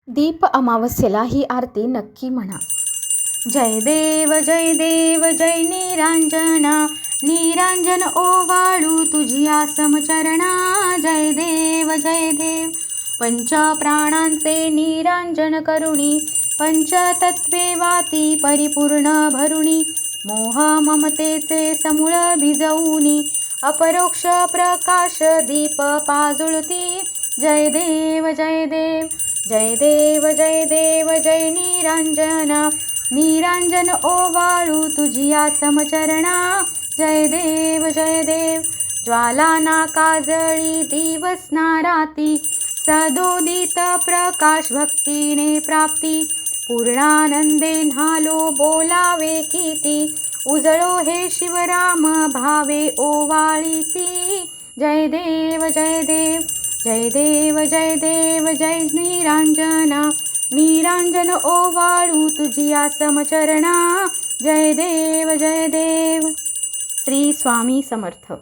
दीप अमावस्येला ही आरती नक्की म्हणा. जय देव जय निरांजना, निरांजन ओवाळू तुझिया समचरणा. जय देव पंच प्राणांचे निरांजन करुणी, पंचतत्वे वाती परिपूर्ण भरुणी. मोह ममतेचे समूळ भिजवूनी, अपरोक्ष प्रकाश दीप पाजुळती. जय देव जय निरांजना, निरांजन ओवाळू तुझिया समचरणा. जय देव ज्वाला ना काजळी दिवस ना राती, सदोदित प्रकाश भक्तीने प्राप्ती. पूर्णानंदे न्हालो बोलावे किती, उजळो हे शिवराम भावे ओवाळीती. जय देव जय निरांजना, निरांजन ओवाळू तुझिया समचरणा. जय देव श्री स्वामी समर्थ.